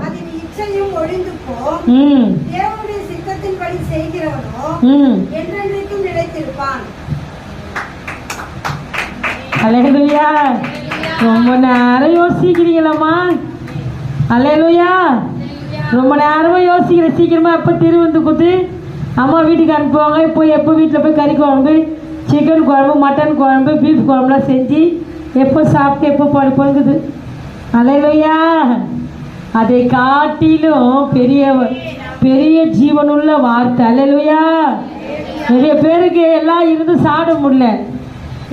அதின் இச்சையும் ஒழிந்து போம். தேவனுடைய சித்தத்தின்படி செய்கிறவனோ என்றென்றைக்கும் நிலைத்திருப்பான். அல்லேலூயா. ரொம்ப நேரம் யோசிக்கிறீங்களம்மா? அல்லேலூயா. ரொம்ப நேரமா யோசிக்கிற. சீக்கிரமா எப்போ திருவந்து குத்து அம்மா வீட்டுக்கு அனுப்புவாங்க. இப்போ எப்போ வீட்டில் போய் கறி குழம்பு, சிக்கன் குழம்பு, மட்டன் குழம்பு, பீஃப் குழம்புலாம் செஞ்சு எப்போ சாப்பிட்டு எப்போ படுப்போங்குது. அல்லேலூயா. அதை காட்டிலும் பெரிய பெரிய ஜீவனுள்ள வார்த்தை. அல்லேலூயா. நிறைய பேருக்கு எல்லாம் இருந்து சாப்பிட முடியல.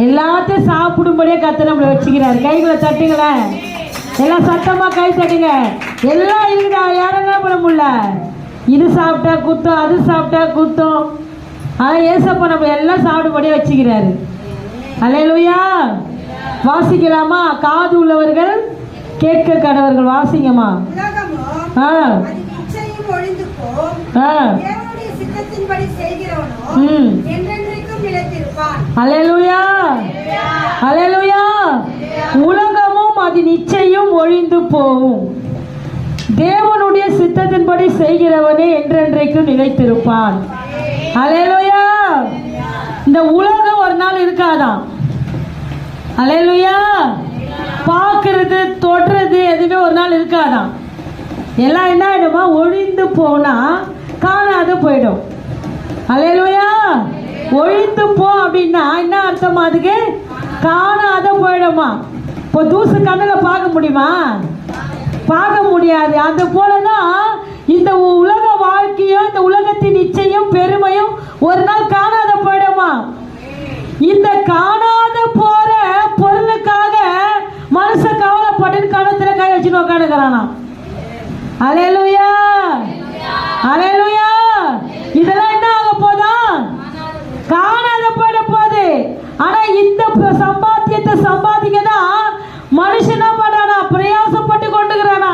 எல்லாத்தையும் சாப்பிடும்படியே கர்த்தர் நம்மளை வச்சுக்கிறாரு. கைகளை தட்டுங்களேன். எல்லாம் சத்தமா கை தட்டுங்க. எல்லாம் இருக்குதா, யாரும் என்ன பண்ண முடியல. இது சாப்பிட்டா குத்தம், அது சாப்பிட்டா குத்தம். ஆனால் ஏசப்பா நம்ம எல்லாம் சாப்பிடும்படியே வச்சுக்கிறாரு. அல்லேலூயா. வாசிக்கலாமா? காது உள்ளவர்கள் கேட்க கடவர்கள். வாசிங்கம்மா. அல்லேலூயா. அல்லேலூயா. உலகமும் அது நிச்சயம் ஒழிந்து போகும். தேவனுடைய சித்தத்தின்படி செய்கிறவனே என்றென்றைக்கும் நிலைத்திருப்பான். அல்லேலூயா. இந்த உலகம் ஒரு நாள் இருக்காதான். அல்லேலூயா. பார்க்கறது தொடுறது எதுவுமே ஒரு நாள் இருக்காதான். எல்லாம் என்ன ஆயிடுமா? ஒழிந்து போனா காணாத போயிடும். அல்லேலூயா. ஒழிந்து போ அப்படின்னா என்ன அர்த்தமா? அதுக்கு காணாத போயிடுமா? இப்போ தூசு கண்ணில் பார்க்க முடியுமா? பார்க்க முடியாது. அது போலதான் இந்த உலக வாழ்க்கையும் இந்த உலகத்தின் நிச்சயம் பெருமையும் ஒரு நாள் காணாத போயிடுமா? இந்த காணாத போற பொருளுக்காக மனுஷ கவலைப்பட்டு கணத்துல கை வச்சுன்னு உட்காந்துக்கிறானா. அல்லேலூயா. அல்லேலூயா. இதெல்லாம் என்ன ஆக போதா? காணாத போயிட போகுது. ஆனா இந்த சம்பாத்தியத்தை சம்பாதிக்கதான் மனுஷன் என்ன பண்றானா? பிரயாசப்பட்டு கொண்டுக்கிறானா.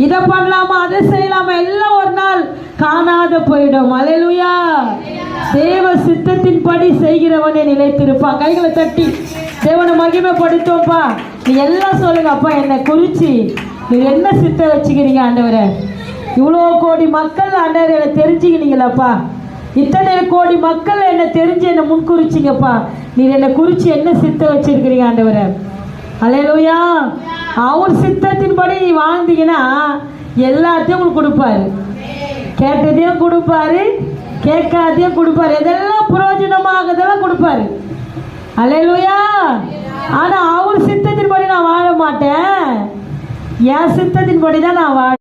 இதை பண்ணலாமா, அதை செய்யலாமா, எல்லாம் ஒரு நாள் காணாத போயிடும். அல்லேலூயா. தேவ சித்தத்தின்படி செய்கிறவனே நிலைத்திருப்பான். கைகளை தட்டி தேவனை மகிமைப்படுத்தோம்ப்பா. நீ எல்லாம் சொல்லுங்க. அப்பா என்னை குறிச்சு நீ என்ன சித்தம் வச்சுக்கிறீங்க ஆண்டவரே? இவ்வளோ கோடி மக்கள் ஆண்டவரே என்னை தெரிஞ்சுக்கினீங்களாப்பா. இத்தனை கோடி மக்கள் என்னை தெரிஞ்சு என்னை முன்குறிச்சிங்கப்பா. நீ என்னை குறிச்சு என்ன சித்தம் வச்சிருக்கிறீங்க ஆண்டவரே? அல்லேலூயா. அவர் சித்தத்தின்படி நீ வாழ்ந்தீங்கன்னா எல்லாத்தையும் உங்களுக்கு கொடுப்பாரு. கேட்டதையும் கொடுப்பாரு, கேட்காதையும் கொடுப்பாரு. எதெல்லாம் பிரயோஜனமாகதெல்லாம் கொடுப்பாரு. அல்லேலூயா. ஆனா அவர் சித்தத்தின்படி நான் வாழ மாட்டேன். என் சித்தத்தின்படி தான் நான் வாழ